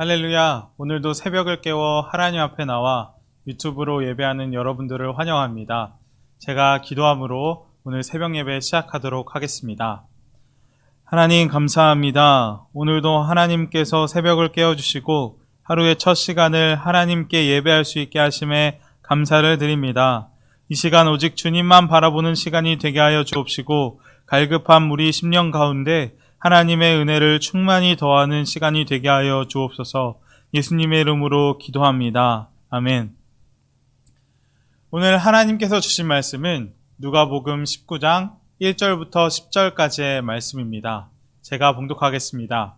할렐루야. 오늘도 새벽을 깨워 하나님 앞에 나와 유튜브로 예배하는 여러분들을 환영합니다. 제가 기도함으로 오늘 새벽 예배 시작하도록 하겠습니다. 하나님 감사합니다. 오늘도 하나님께서 새벽을 깨워주시고 하루의 첫 시간을 하나님께 예배할 수 있게 하심에 감사를 드립니다. 이 시간 오직 주님만 바라보는 시간이 되게 하여 주옵시고 갈급한 우리 심령 가운데 하나님의 은혜를 충만히 더하는 시간이 되게 하여 주옵소서. 예수님의 이름으로 기도합니다. 아멘. 오늘 하나님께서 주신 말씀은 누가복음 19장 1절부터 10절까지의 말씀입니다. 제가 봉독하겠습니다.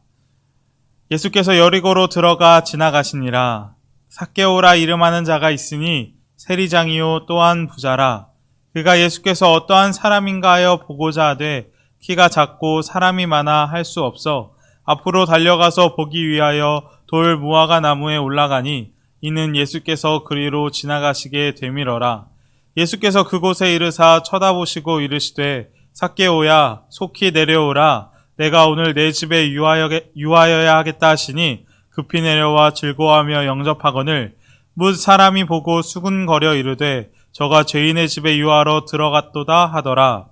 예수께서 여리고로 들어가 지나가시니라. 삭개오라 이름하는 자가 있으니 세리장이요 또한 부자라. 그가 예수께서 어떠한 사람인가 하여 보고자 하되 키가 작고 사람이 많아 할 수 없어 앞으로 달려가서 보기 위하여 돌 무화과 나무에 올라가니 이는 예수께서 그리로 지나가시게 되밀어라. 예수께서 그곳에 이르사 쳐다보시고 이르시되 삭개오야 속히 내려오라. 내가 오늘 내 집에 유하여야 하겠다 하시니 급히 내려와 즐거워하며 영접하거늘 뭇 사람이 보고 수군거려 이르되 저가 죄인의 집에 유하러 들어갔도다 하더라.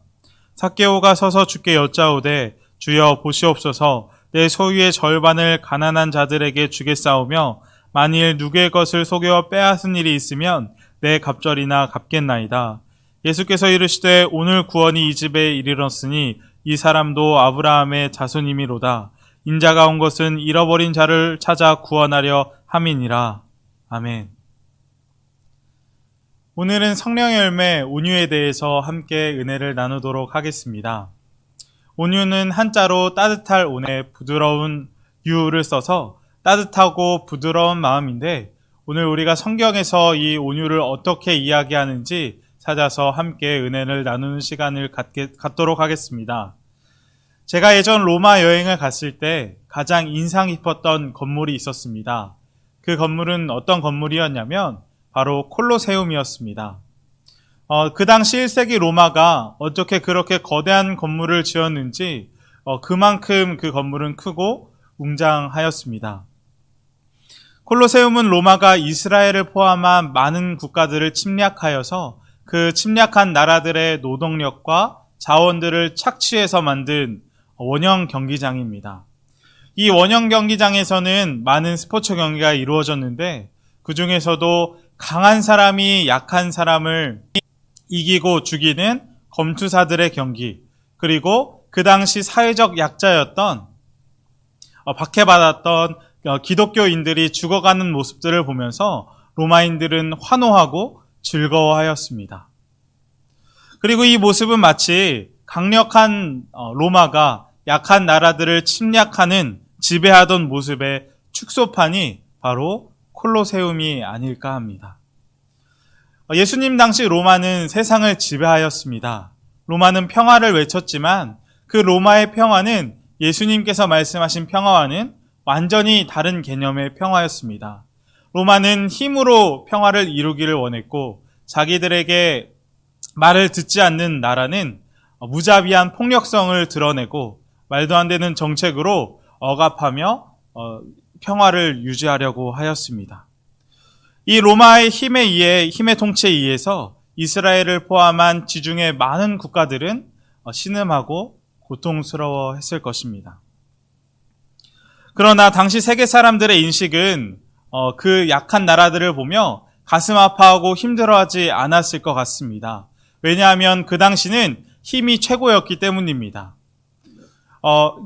삭개오가 서서 주께 여짜오되 주여 보시옵소서 내 소유의 절반을 가난한 자들에게 주겠사오며 만일 누구의 것을 속여 빼앗은 일이 있으면 내 갑절이나 갚겠나이다. 예수께서 이르시되 오늘 구원이 이 집에 이르렀으니 이 사람도 아브라함의 자손이미로다. 인자가 온 것은 잃어버린 자를 찾아 구원하려 함이니라. 아멘. 오늘은 성령의 열매 온유에 대해서 함께 은혜를 나누도록 하겠습니다. 온유는 한자로 따뜻할 온에 부드러운 유를 써서 따뜻하고 부드러운 마음인데 오늘 우리가 성경에서 이 온유를 어떻게 이야기하는지 찾아서 함께 은혜를 나누는 시간을 갖도록 하겠습니다. 제가 예전 로마 여행을 갔을 때 가장 인상 깊었던 건물이 있었습니다. 그 건물은 어떤 건물이었냐면 바로 콜로세움이었습니다. 그 당시 1세기 로마가 어떻게 그렇게 거대한 건물을 지었는지 그만큼 그 건물은 크고 웅장하였습니다. 콜로세움은 로마가 이스라엘을 포함한 많은 국가들을 침략하여서 그 침략한 나라들의 노동력과 자원들을 착취해서 만든 원형 경기장입니다. 이 원형 경기장에서는 많은 스포츠 경기가 이루어졌는데 그 중에서도 강한 사람이 약한 사람을 이기고 죽이는 검투사들의 경기, 그리고 그 당시 사회적 약자였던 박해받았던 기독교인들이 죽어가는 모습들을 보면서 로마인들은 환호하고 즐거워하였습니다. 그리고 이 모습은 마치 강력한 로마가 약한 나라들을 침략하는 지배하던 모습의 축소판이 바로 콜로세움이 아닐까 합니다. 예수님 당시 로마는 세상을 지배하였습니다. 로마는 평화를 외쳤지만 그 로마의 평화는 예수님께서 말씀하신 평화와는 완전히 다른 개념의 평화였습니다. 로마는 힘으로 평화를 이루기를 원했고 자기들에게 말을 듣지 않는 나라는 무자비한 폭력성을 드러내고 말도 안 되는 정책으로 억압하며 평화를 유지하려고 하였습니다. 이 로마의 힘의 통치에 의해서 이스라엘을 포함한 지중해 많은 국가들은 신음하고 고통스러워했을 것입니다. 그러나 당시 세계 사람들의 인식은 그 약한 나라들을 보며 가슴 아파하고 힘들어하지 않았을 것 같습니다. 왜냐하면 그 당시는 힘이 최고였기 때문입니다.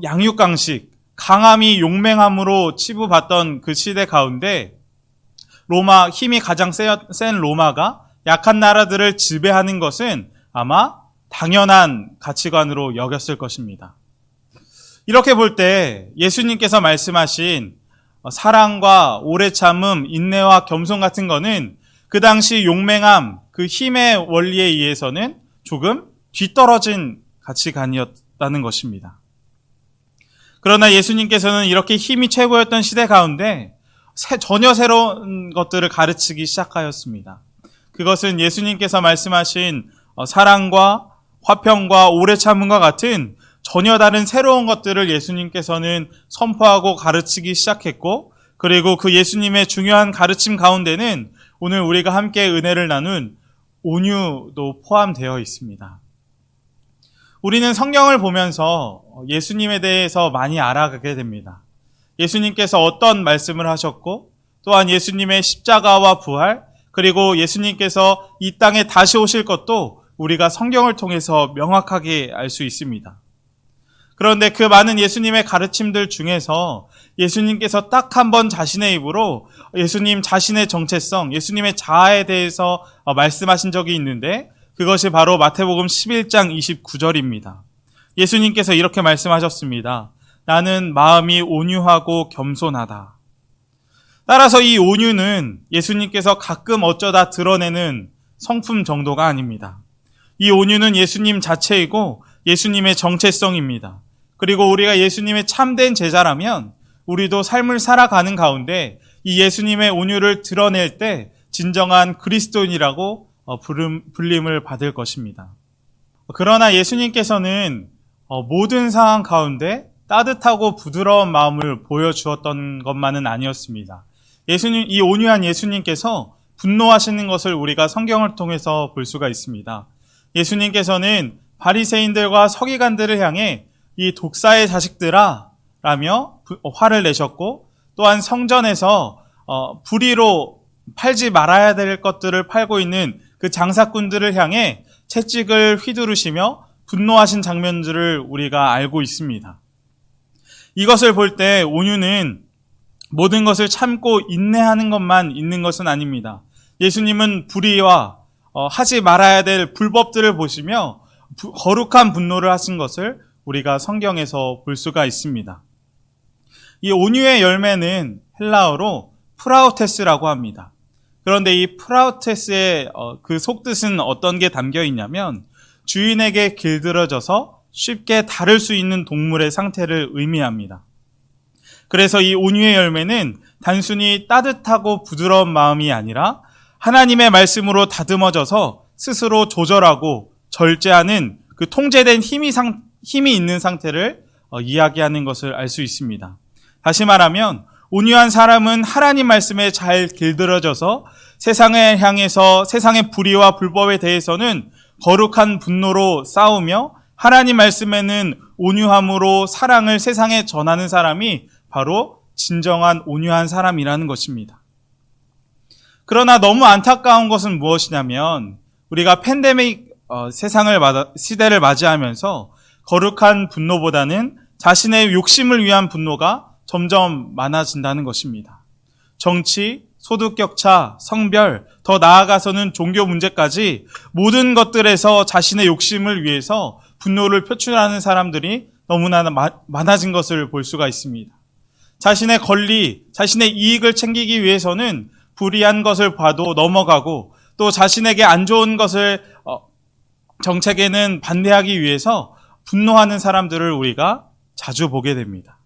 양육강식, 강함이 용맹함으로 치부받던 그 시대 가운데 로마, 힘이 가장 센 로마가 약한 나라들을 지배하는 것은 아마 당연한 가치관으로 여겼을 것입니다. 이렇게 볼 때 예수님께서 말씀하신 사랑과 오래 참음, 인내와 겸손 같은 거는 그 당시 용맹함, 그 힘의 원리에 의해서는 조금 뒤떨어진 가치관이었다는 것입니다. 그러나 예수님께서는 이렇게 힘이 최고였던 시대 가운데 전혀 새로운 것들을 가르치기 시작하였습니다. 그것은 예수님께서 말씀하신 사랑과 화평과 오래 참음과 같은 전혀 다른 새로운 것들을 예수님께서는 선포하고 가르치기 시작했고 그리고 그 예수님의 중요한 가르침 가운데는 오늘 우리가 함께 은혜를 나눈 온유도 포함되어 있습니다. 우리는 성경을 보면서 예수님에 대해서 많이 알아가게 됩니다. 예수님께서 어떤 말씀을 하셨고, 또한 예수님의 십자가와 부활, 그리고 예수님께서 이 땅에 다시 오실 것도 우리가 성경을 통해서 명확하게 알 수 있습니다. 그런데 그 많은 예수님의 가르침들 중에서 예수님께서 딱 한 번 자신의 입으로 예수님 자신의 정체성, 예수님의 자아에 대해서 말씀하신 적이 있는데, 그것이 바로 마태복음 11장 29절입니다. 예수님께서 이렇게 말씀하셨습니다. 나는 마음이 온유하고 겸손하다. 따라서 이 온유는 예수님께서 가끔 어쩌다 드러내는 성품 정도가 아닙니다. 이 온유는 예수님 자체이고 예수님의 정체성입니다. 그리고 우리가 예수님의 참된 제자라면 우리도 삶을 살아가는 가운데 이 예수님의 온유를 드러낼 때 진정한 그리스도인이라고 불림을 받을 것입니다. 그러나 예수님께서는 모든 상황 가운데 따뜻하고 부드러운 마음을 보여주었던 것만은 아니었습니다. 예수님, 이 온유한 예수님께서 분노하시는 것을 우리가 성경을 통해서 볼 수가 있습니다. 예수님께서는 바리새인들과 서기관들을 향해 이 독사의 자식들아 라며 화를 내셨고, 또한 성전에서 불의로 팔지 말아야 될 것들을 팔고 있는 그 장사꾼들을 향해 채찍을 휘두르시며 분노하신 장면들을 우리가 알고 있습니다. 이것을 볼 때 온유는 모든 것을 참고 인내하는 것만 있는 것은 아닙니다. 예수님은 불의와 하지 말아야 될 불법들을 보시며 거룩한 분노를 하신 것을 우리가 성경에서 볼 수가 있습니다. 이 온유의 열매는 헬라어로 프라우테스라고 합니다. 그런데 이 프라우테스의 그 속뜻은 어떤 게 담겨 있냐면 주인에게 길들여져서 쉽게 다룰 수 있는 동물의 상태를 의미합니다. 그래서 이 온유의 열매는 단순히 따뜻하고 부드러운 마음이 아니라 하나님의 말씀으로 다듬어져서 스스로 조절하고 절제하는 그 통제된 힘이 있는 상태를 이야기하는 것을 알 수 있습니다. 다시 말하면 온유한 사람은 하나님 말씀에 잘 길들여져서 세상을 향해서 세상의 불의와 불법에 대해서는 거룩한 분노로 싸우며 하나님 말씀에는 온유함으로 사랑을 세상에 전하는 사람이 바로 진정한 온유한 사람이라는 것입니다. 그러나 너무 안타까운 것은 무엇이냐면 우리가 팬데믹 시대를 맞이하면서 거룩한 분노보다는 자신의 욕심을 위한 분노가 점점 많아진다는 것입니다. 정치, 소득 격차, 성별, 더 나아가서는 종교 문제까지 모든 것들에서 자신의 욕심을 위해서 분노를 표출하는 사람들이 너무나 많아진 것을 볼 수가 있습니다. 자신의 권리, 자신의 이익을 챙기기 위해서는 불의한 것을 봐도 넘어가고 또 자신에게 안 좋은 것을 정책에는 반대하기 위해서 분노하는 사람들을 우리가 자주 보게 됩니다.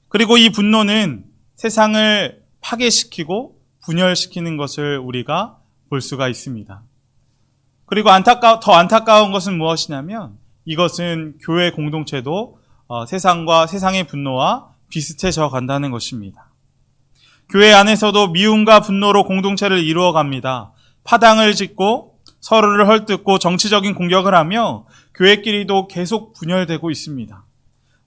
그리고 이 분노는 세상을 파괴시키고 분열시키는 것을 우리가 볼 수가 있습니다. 그리고 더 안타까운 것은 무엇이냐면 이것은 교회 공동체도 세상의 분노와 비슷해져 간다는 것입니다. 교회 안에서도 미움과 분노로 공동체를 이루어 갑니다. 파당을 짓고 서로를 헐뜯고 정치적인 공격을 하며 교회끼리도 계속 분열되고 있습니다.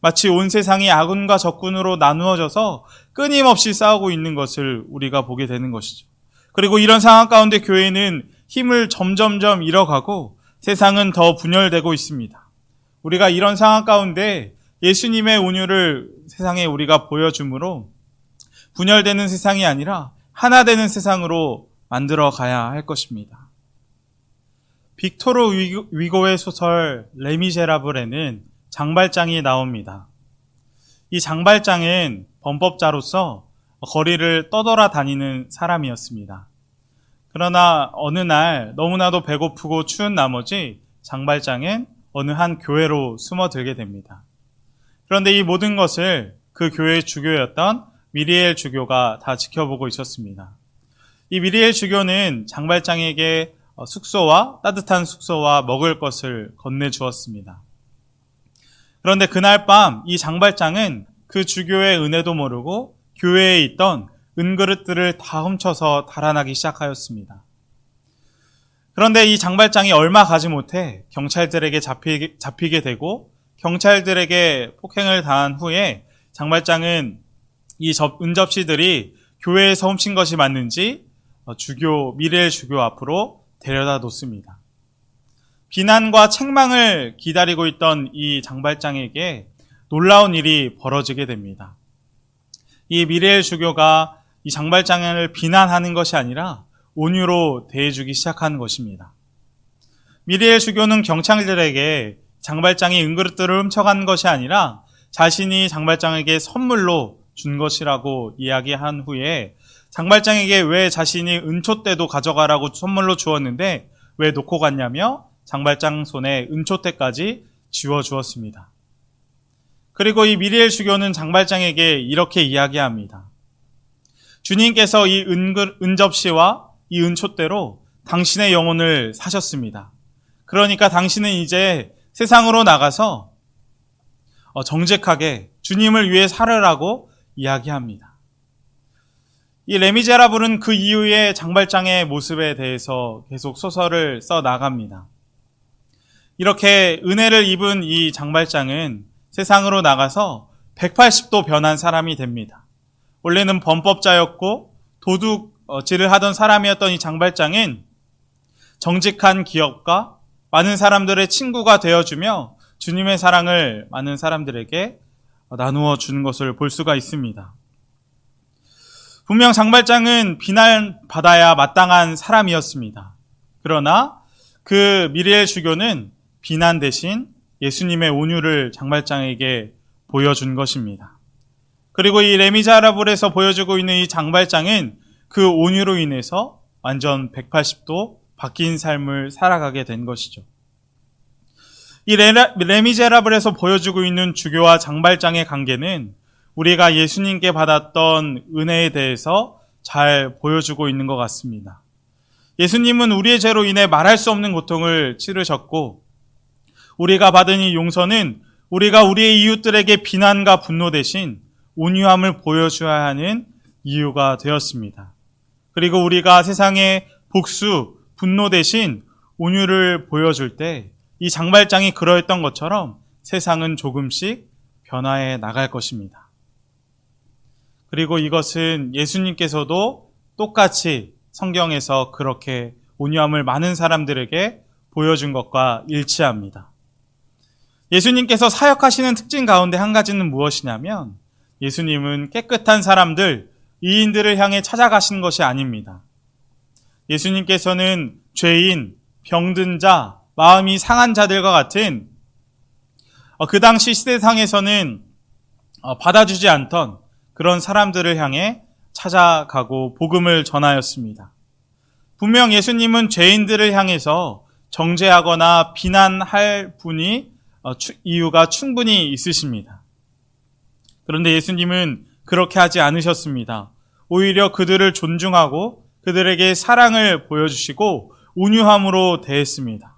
마치 온 세상이 아군과 적군으로 나누어져서 끊임없이 싸우고 있는 것을 우리가 보게 되는 것이죠. 그리고 이런 상황 가운데 교회는 힘을 점점점 잃어가고 세상은 더 분열되고 있습니다. 우리가 이런 상황 가운데 예수님의 온유를 세상에 우리가 보여주므로 분열되는 세상이 아니라 하나 되는 세상으로 만들어 가야 할 것입니다. 빅토르 위고의 소설 레미제라블에는 장발장이 나옵니다. 이 장발장은 범법자로서 거리를 떠돌아 다니는 사람이었습니다. 그러나 어느 날 너무나도 배고프고 추운 나머지 장발장은 어느 한 교회로 숨어들게 됩니다. 그런데 이 모든 것을 그 교회의 주교였던 미리엘 주교가 다 지켜보고 있었습니다. 이 미리엘 주교는 장발장에게 따뜻한 숙소와 먹을 것을 건네주었습니다. 그런데 그날 밤 이 장발장은 그 주교의 은혜도 모르고 교회에 있던 은그릇들을 다 훔쳐서 달아나기 시작하였습니다. 그런데 이 장발장이 얼마 가지 못해 경찰들에게 잡히게 되고 경찰들에게 폭행을 당한 후에 장발장은 이 은접시들이 교회에서 훔친 것이 맞는지 미레엘 주교 앞으로 데려다 놓습니다. 비난과 책망을 기다리고 있던 이 장발장에게 놀라운 일이 벌어지게 됩니다. 이 미레엘 주교가 이 장발장을 비난하는 것이 아니라 온유로 대해주기 시작하는 것입니다. 미레엘 주교는 경찰들에게 장발장이 은그릇들을 훔쳐간 것이 아니라 자신이 장발장에게 선물로 준 것이라고 이야기한 후에 장발장에게 왜 자신이 은초대도 가져가라고 선물로 주었는데 왜 놓고 갔냐며 장발장 손에 은초대까지 쥐어주었습니다. 그리고 이 미리엘 주교는 장발장에게 이렇게 이야기합니다. 주님께서 이 은접시와 이 은초대로 당신의 영혼을 사셨습니다. 그러니까 당신은 이제 세상으로 나가서 정직하게 주님을 위해 살으라고 이야기합니다. 이 레미제라블은 그 이후에 장발장의 모습에 대해서 계속 소설을 써 나갑니다. 이렇게 은혜를 입은 이 장발장은 세상으로 나가서 180도 변한 사람이 됩니다. 원래는 범법자였고 도둑질을 하던 사람이었던 이 장발장은 정직한 기업가, 많은 사람들의 친구가 되어주며 주님의 사랑을 많은 사람들에게 나누어 주는 것을 볼 수가 있습니다. 분명 장발장은 비난받아야 마땅한 사람이었습니다. 그러나 그 미리엘 주교는 비난 대신 예수님의 온유를 장발장에게 보여준 것입니다. 그리고 이 레미제라블에서 보여주고 있는 이 장발장은 그 온유로 인해서 완전 180도 바뀐 삶을 살아가게 된 것이죠. 이 레미제라블에서 보여주고 있는 주교와 장발장의 관계는 우리가 예수님께 받았던 은혜에 대해서 잘 보여주고 있는 것 같습니다. 예수님은 우리의 죄로 인해 말할 수 없는 고통을 치르셨고 우리가 받은 이 용서는 우리가 우리의 이웃들에게 비난과 분노 대신 온유함을 보여줘야 하는 이유가 되었습니다. 그리고 우리가 세상에 복수, 분노 대신 온유를 보여줄 때 이 장발장이 그러했던 것처럼 세상은 조금씩 변화해 나갈 것입니다. 그리고 이것은 예수님께서도 똑같이 성경에서 그렇게 온유함을 많은 사람들에게 보여준 것과 일치합니다. 예수님께서 사역하시는 특징 가운데 한 가지는 무엇이냐면 예수님은 깨끗한 사람들, 이인들을 향해 찾아가시는 것이 아닙니다. 예수님께서는 죄인, 병든 자, 마음이 상한 자들과 같은 그 당시 시대상에서는 받아주지 않던 그런 사람들을 향해 찾아가고 복음을 전하였습니다. 분명 예수님은 죄인들을 향해서 정죄하거나 비난할 이유가 충분히 있으십니다. 그런데 예수님은 그렇게 하지 않으셨습니다. 오히려 그들을 존중하고 그들에게 사랑을 보여주시고 온유함으로 대했습니다.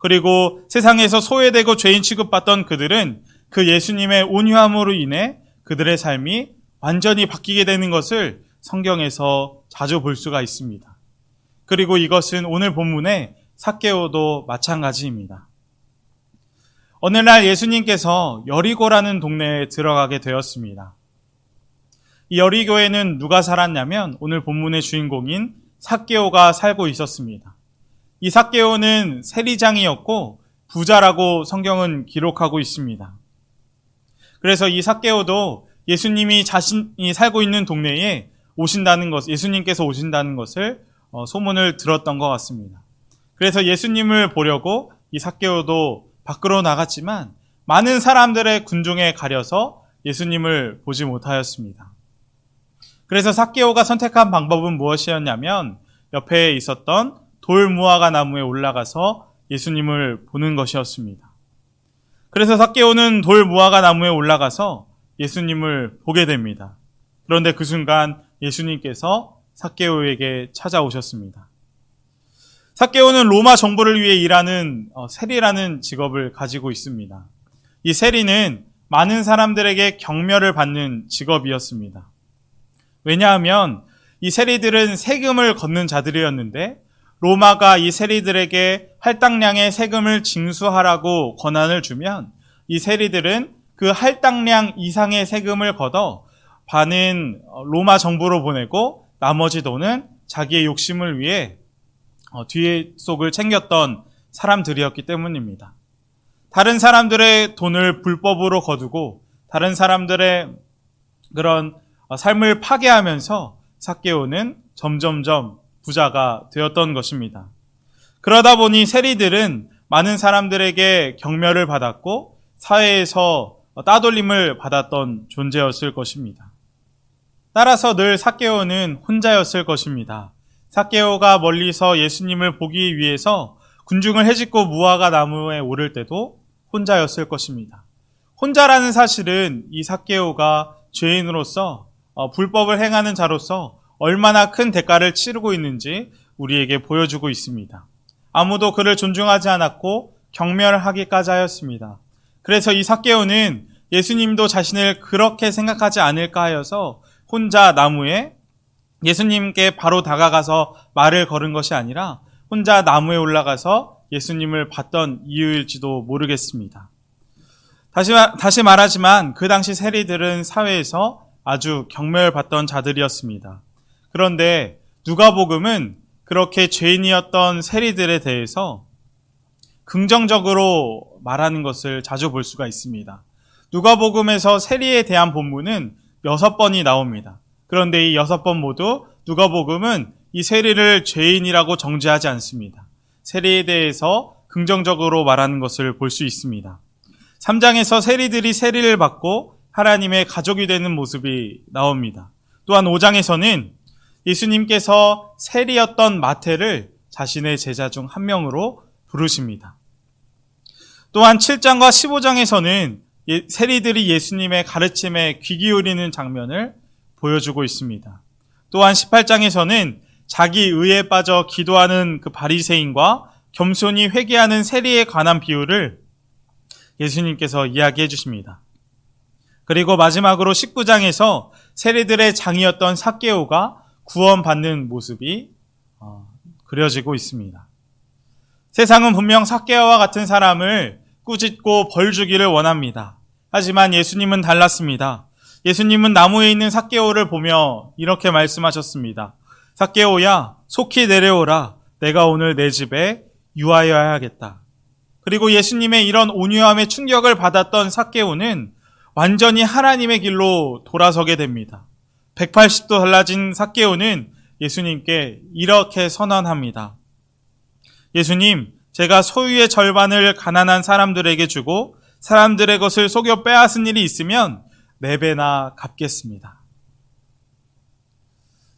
그리고 세상에서 소외되고 죄인 취급받던 그들은 그 예수님의 온유함으로 인해 그들의 삶이 완전히 바뀌게 되는 것을 성경에서 자주 볼 수가 있습니다. 그리고 이것은 오늘 본문의 삭개오도 마찬가지입니다. 어느 날 예수님께서 여리고라는 동네에 들어가게 되었습니다. 이 여리고에는 누가 살았냐면 오늘 본문의 주인공인 삭개오가 살고 있었습니다. 이 삭개오는 세리장이었고 부자라고 성경은 기록하고 있습니다. 그래서 이 삭개오도 예수님이 자신이 살고 있는 동네에 예수님께서 오신다는 것을 소문을 들었던 것 같습니다. 그래서 예수님을 보려고 이 삭개오도 밖으로 나갔지만 많은 사람들의 군중에 가려서 예수님을 보지 못하였습니다. 그래서 삭개오가 선택한 방법은 무엇이었냐면 옆에 있었던 돌 무화과 나무에 올라가서 예수님을 보는 것이었습니다. 그래서 삭개오는 돌 무화과 나무에 올라가서 예수님을 보게 됩니다. 그런데 그 순간 예수님께서 삭개오에게 찾아오셨습니다. 삭개오는 로마 정부를 위해 일하는 세리라는 직업을 가지고 있습니다. 이 세리는 많은 사람들에게 경멸을 받는 직업이었습니다. 왜냐하면 이 세리들은 세금을 걷는 자들이었는데 로마가 이 세리들에게 할당량의 세금을 징수하라고 권한을 주면 이 세리들은 그 할당량 이상의 세금을 걷어 반은 로마 정부로 보내고 나머지 돈은 자기의 욕심을 위해 뒤에 속을 챙겼던 사람들이었기 때문입니다. 다른 사람들의 돈을 불법으로 거두고 다른 사람들의 그런 삶을 파괴하면서 삭개오는 점점점 부자가 되었던 것입니다. 그러다 보니 세리들은 많은 사람들에게 경멸을 받았고 사회에서 따돌림을 받았던 존재였을 것입니다. 따라서 늘 삭개오는 혼자였을 것입니다. 삭개오가 멀리서 예수님을 보기 위해서 군중을 헤집고 무화과 나무에 오를 때도 혼자였을 것입니다. 혼자라는 사실은 이 삭개오가 죄인으로서 불법을 행하는 자로서 얼마나 큰 대가를 치르고 있는지 우리에게 보여주고 있습니다. 아무도 그를 존중하지 않았고 경멸하기까지 하였습니다. 그래서 이 삭개오는 예수님도 자신을 그렇게 생각하지 않을까 하여서 혼자 나무에 예수님께 바로 다가가서 말을 걸은 것이 아니라 혼자 나무에 올라가서 예수님을 봤던 이유일지도 모르겠습니다. 다시 말하지만 그 당시 세리들은 사회에서 아주 경멸받던 자들이었습니다. 그런데 누가복음은 그렇게 죄인이었던 세리들에 대해서 긍정적으로 말하는 것을 자주 볼 수가 있습니다. 누가복음에서 세리에 대한 본문은 6번이 나옵니다. 그런데 이 6번 모두 누가복음은 이 세리를 죄인이라고 정죄하지 않습니다. 세리에 대해서 긍정적으로 말하는 것을 볼 수 있습니다. 3장에서 세리들이 세리를 받고 하나님의 가족이 되는 모습이 나옵니다. 또한 5장에서는 예수님께서 세리였던 마태를 자신의 제자 중 한 명으로 부르십니다. 또한 7장과 15장에서는 세리들이 예수님의 가르침에 귀 기울이는 장면을 보여주고 있습니다. 또한 18장에서는 자기 의에 빠져 기도하는 그 바리새인과 겸손히 회개하는 세리에 관한 비유를 예수님께서 이야기해 주십니다. 그리고 마지막으로 19장에서 세리들의 장이었던 삭개오가 구원받는 모습이 그려지고 있습니다. 세상은 분명 삭개오와 같은 사람을 꾸짖고 벌 주기를 원합니다. 하지만 예수님은 달랐습니다. 예수님은 나무에 있는 삭개오를 보며 이렇게 말씀하셨습니다. 삭개오야, 속히 내려오라. 내가 오늘 내 집에 유하여야겠다. 그리고 예수님의 이런 온유함에 충격을 받았던 삭개오는 완전히 하나님의 길로 돌아서게 됩니다. 180도 달라진 삭개오는 예수님께 이렇게 선언합니다. 예수님, 제가 소유의 절반을 가난한 사람들에게 주고 사람들의 것을 속여 빼앗은 일이 있으면 4배나 갚겠습니다.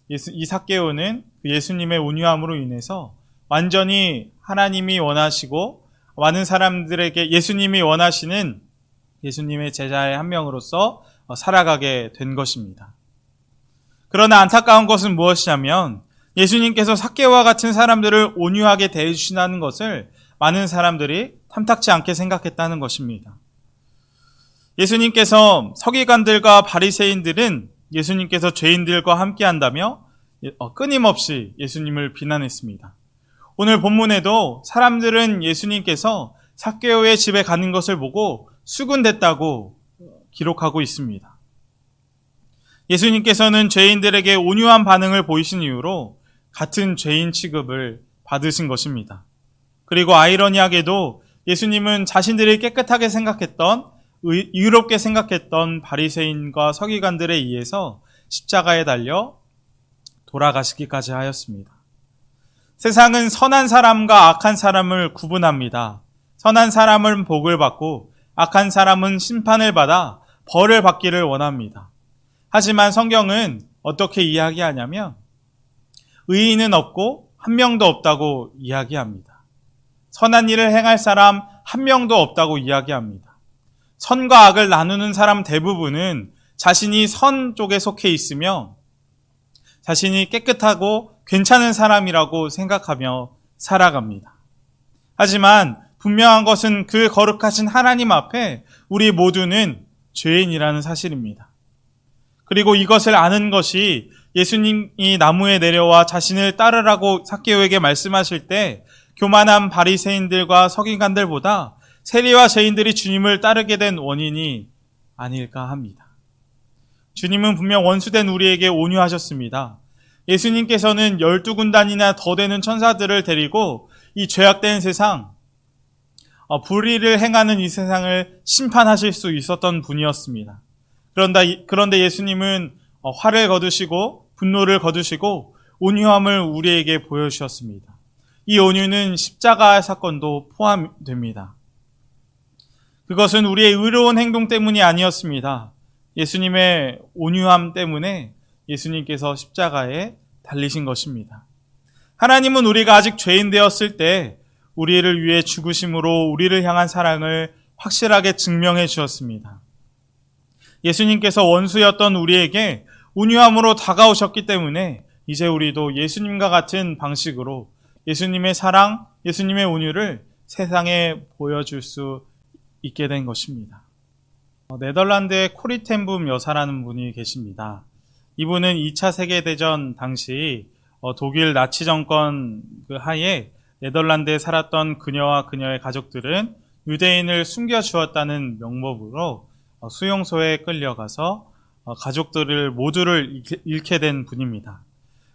이 삭개오는 예수님의 온유함으로 인해서 완전히 하나님이 원하시고 많은 사람들에게 예수님이 원하시는 예수님의 제자의 한 명으로서 살아가게 된 것입니다. 그러나 안타까운 것은 무엇이냐면 예수님께서 삭개오와 같은 사람들을 온유하게 대해주신다는 것을 많은 사람들이 탐탁지 않게 생각했다는 것입니다. 예수님께서 서기관들과 바리새인들은 예수님께서 죄인들과 함께 한다며 끊임없이 예수님을 비난했습니다. 오늘 본문에도 사람들은 예수님께서 삭개오의 집에 가는 것을 보고 수군댔다고 기록하고 있습니다. 예수님께서는 죄인들에게 온유한 반응을 보이신 이유로 같은 죄인 취급을 받으신 것입니다. 그리고 아이러니하게도 예수님은 자신들이 깨끗하게 생각했던 의롭게 생각했던 바리새인과 서기관들에 의해서 십자가에 달려 돌아가시기까지 하였습니다. 세상은 선한 사람과 악한 사람을 구분합니다. 선한 사람은 복을 받고 악한 사람은 심판을 받아 벌을 받기를 원합니다. 하지만 성경은 어떻게 이야기하냐면 의인은 없고 한 명도 없다고 이야기합니다. 선한 일을 행할 사람 한 명도 없다고 이야기합니다. 선과 악을 나누는 사람 대부분은 자신이 선 쪽에 속해 있으며 자신이 깨끗하고 괜찮은 사람이라고 생각하며 살아갑니다. 하지만 분명한 것은 그 거룩하신 하나님 앞에 우리 모두는 죄인이라는 사실입니다. 그리고 이것을 아는 것이 예수님이 나무에 내려와 자신을 따르라고 삭개오에게 말씀하실 때 교만한 바리새인들과 서기관들보다 세리와 죄인들이 주님을 따르게 된 원인이 아닐까 합니다. 주님은 분명 원수된 우리에게 온유하셨습니다. 예수님께서는 12군단이나 더 되는 천사들을 데리고 이 죄악된 세상, 불의를 행하는 이 세상을 심판하실 수 있었던 분이었습니다. 그런데 예수님은 화를 거두시고 분노를 거두시고 온유함을 우리에게 보여주셨습니다. 이 온유는 십자가 사건도 포함됩니다. 그것은 우리의 의로운 행동 때문이 아니었습니다. 예수님의 온유함 때문에 예수님께서 십자가에 달리신 것입니다. 하나님은 우리가 아직 죄인 되었을 때 우리를 위해 죽으심으로 우리를 향한 사랑을 확실하게 증명해 주었습니다. 예수님께서 원수였던 우리에게 온유함으로 다가오셨기 때문에 이제 우리도 예수님과 같은 방식으로 예수님의 사랑, 예수님의 온유를 세상에 보여줄 수 있게 된 것입니다. 네덜란드의 코리 텐 붐 여사라는 분이 계십니다. 이분은 2차 세계대전 당시 독일 나치 정권 그 하에 네덜란드에 살았던 그녀와 그녀의 가족들은 유대인을 숨겨주었다는 명목으로 수용소에 끌려가서 가족들을 모두를 잃게 된 분입니다.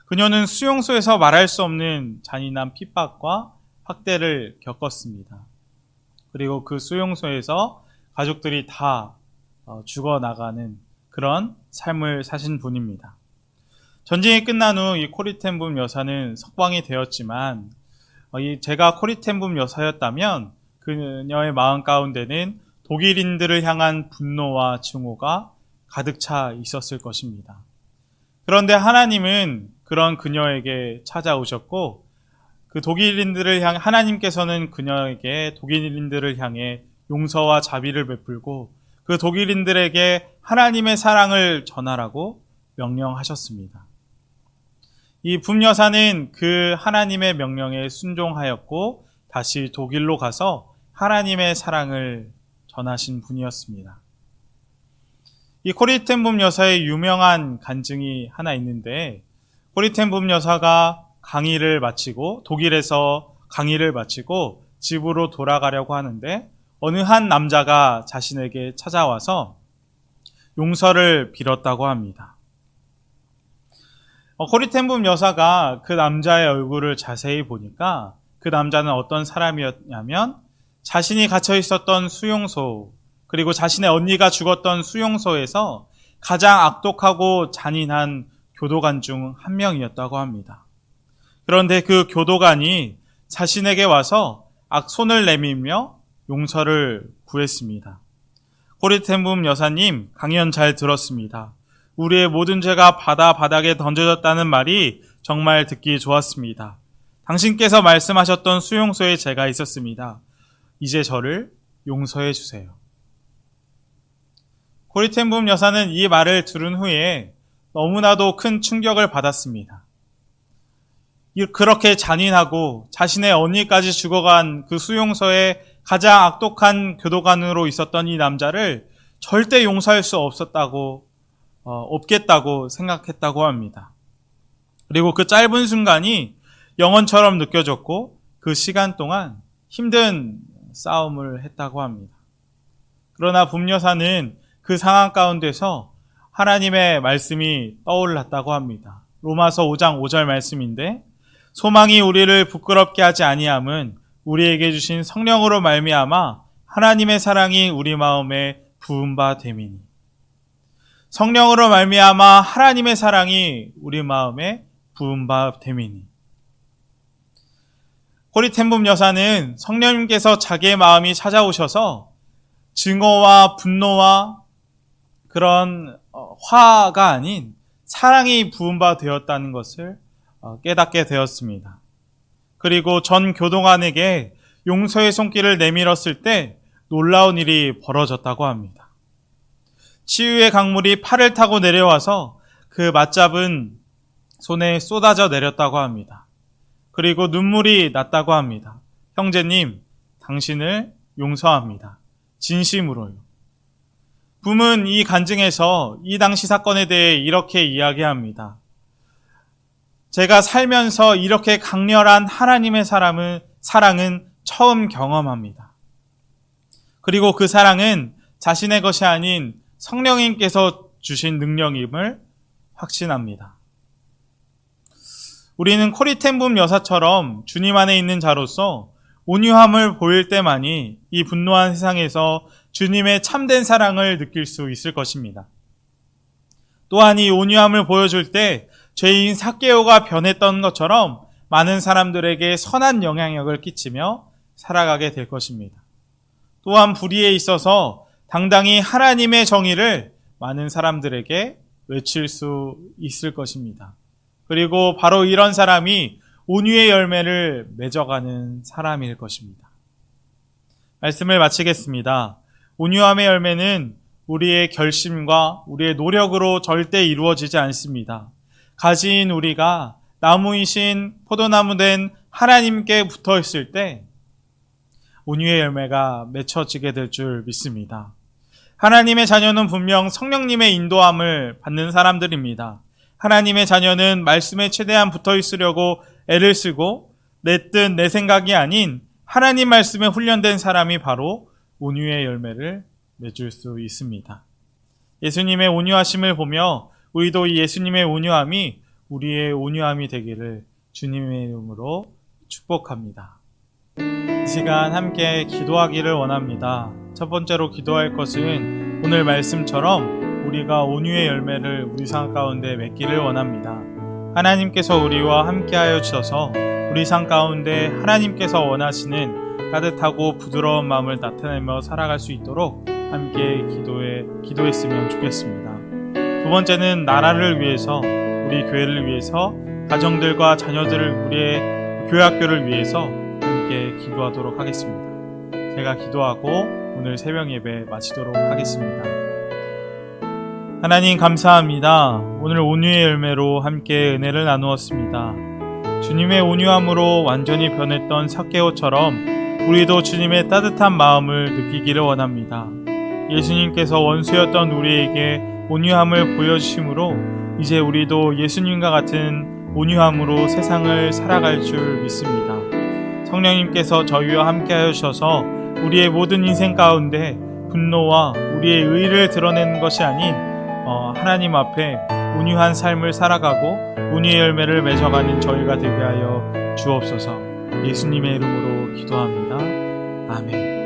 그녀는 수용소에서 말할 수 없는 잔인한 핍박과 학대를 겪었습니다. 그리고 그 수용소에서 가족들이 다 죽어나가는 그런 삶을 사신 분입니다. 전쟁이 끝난 후 이 코리 텐 붐 여사는 석방이 되었지만 제가 코리 텐 붐 여사였다면 그녀의 마음 가운데는 독일인들을 향한 분노와 증오가 가득 차 있었을 것입니다. 그런데 하나님은 그런 그녀에게 찾아오셨고 그 독일인들을 향해 하나님께서는 그녀에게 독일인들을 향해 용서와 자비를 베풀고 그 독일인들에게 하나님의 사랑을 전하라고 명령하셨습니다. 이 붐 여사는 그 하나님의 명령에 순종하였고 다시 독일로 가서 하나님의 사랑을 전하신 분이었습니다. 이 코리 텐 붐 여사의 유명한 간증이 하나 있는데 코리 텐 붐 여사가 강의를 마치고 독일에서 강의를 마치고 집으로 돌아가려고 하는데 어느 한 남자가 자신에게 찾아와서 용서를 빌었다고 합니다. 코리 텐 붐 여사가 그 남자의 얼굴을 자세히 보니까 그 남자는 어떤 사람이었냐면 자신이 갇혀 있었던 수용소 그리고 자신의 언니가 죽었던 수용소에서 가장 악독하고 잔인한 교도관 중 한 명이었다고 합니다. 그런데 그 교도관이 자신에게 와서 손을 내밀며 용서를 구했습니다. 코리 텐 붐 여사님, 강연 잘 들었습니다. 우리의 모든 죄가 바닥에 던져졌다는 말이 정말 듣기 좋았습니다. 당신께서 말씀하셨던 수용소에 제가 있었습니다. 이제 저를 용서해 주세요. 코리 텐 붐 여사는 이 말을 들은 후에 너무나도 큰 충격을 받았습니다. 그렇게 잔인하고 자신의 언니까지 죽어간 그 수용소에 가장 악독한 교도관으로 있었던 이 남자를 절대 용서할 수 없겠다고 생각했다고 합니다. 그리고 그 짧은 순간이 영원처럼 느껴졌고 그 시간 동안 힘든 싸움을 했다고 합니다. 그러나 붐 여사는 그 상황 가운데서 하나님의 말씀이 떠올랐다고 합니다. 로마서 5장 5절 말씀인데 소망이 우리를 부끄럽게 하지 아니함은 우리에게 주신 성령으로 말미암아 하나님의 사랑이 우리 마음에 부은 바 됨이니. 성령으로 말미암아 하나님의 사랑이 우리 마음에 부은 바 됨이니. 코리 텐 붐 여사는 성령님께서 자기의 마음이 찾아오셔서 증오와 분노와 그런 화가 아닌 사랑이 부은 바 되었다는 것을 깨닫게 되었습니다. 그리고 전 교도관에게 용서의 손길을 내밀었을 때 놀라운 일이 벌어졌다고 합니다. 치유의 강물이 팔을 타고 내려와서 그 맞잡은 손에 쏟아져 내렸다고 합니다. 그리고 눈물이 났다고 합니다. 형제님, 당신을 용서합니다. 진심으로요. 붐은 이 간증에서 이 당시 사건에 대해 이렇게 이야기합니다. 제가 살면서 이렇게 강렬한 하나님의 사랑은 처음 경험합니다. 그리고 그 사랑은 자신의 것이 아닌 성령님께서 주신 능력임을 확신합니다. 우리는 코리텐붐 여사처럼 주님 안에 있는 자로서 온유함을 보일 때만이 이 분노한 세상에서 주님의 참된 사랑을 느낄 수 있을 것입니다. 또한 이 온유함을 보여줄 때 죄인 삭개오가 변했던 것처럼 많은 사람들에게 선한 영향력을 끼치며 살아가게 될 것입니다. 또한 불의에 있어서 당당히 하나님의 정의를 많은 사람들에게 외칠 수 있을 것입니다. 그리고 바로 이런 사람이 온유의 열매를 맺어가는 사람일 것입니다. 말씀을 마치겠습니다. 온유함의 열매는 우리의 결심과 우리의 노력으로 절대 이루어지지 않습니다. 가지인 우리가 나무이신 포도나무 된 하나님께 붙어 있을 때 온유의 열매가 맺혀지게 될 줄 믿습니다. 하나님의 자녀는 분명 성령님의 인도함을 받는 사람들입니다. 하나님의 자녀는 말씀에 최대한 붙어 있으려고 애를 쓰고 내 뜻, 내 생각이 아닌 하나님 말씀에 훈련된 사람이 바로 온유의 열매를 맺을 수 있습니다. 예수님의 온유하심을 보며 우리도 이 예수님의 온유함이 우리의 온유함이 되기를 주님의 이름으로 축복합니다. 이 시간 함께 기도하기를 원합니다. 첫 번째로 기도할 것은 오늘 말씀처럼 우리가 온유의 열매를 우리 삶 가운데 맺기를 원합니다. 하나님께서 우리와 함께하여 주셔서 우리 삶 가운데 하나님께서 원하시는 따뜻하고 부드러운 마음을 나타내며 살아갈 수 있도록 함께 기도했으면 좋겠습니다. 두 번째는 나라를 위해서, 우리 교회를 위해서, 가정들과 자녀들을, 우리의 교회학교를 위해서 함께 기도하도록 하겠습니다. 제가 기도하고 오늘 새벽 예배 마치도록 하겠습니다. 하나님 감사합니다. 오늘 온유의 열매로 함께 은혜를 나누었습니다. 주님의 온유함으로 완전히 변했던 삭개오처럼 우리도 주님의 따뜻한 마음을 느끼기를 원합니다. 예수님께서 원수였던 우리에게 온유함을 보여주심으로 이제 우리도 예수님과 같은 온유함으로 세상을 살아갈 줄 믿습니다. 성령님께서 저희와 함께하여 주셔서 우리의 모든 인생 가운데 분노와 우리의 의를 드러내는 것이 아닌 하나님 앞에 온유한 삶을 살아가고 온유의 열매를 맺어가는 저희가 되게 하여 주옵소서. 예수님의 이름으로 기도합니다. 아멘.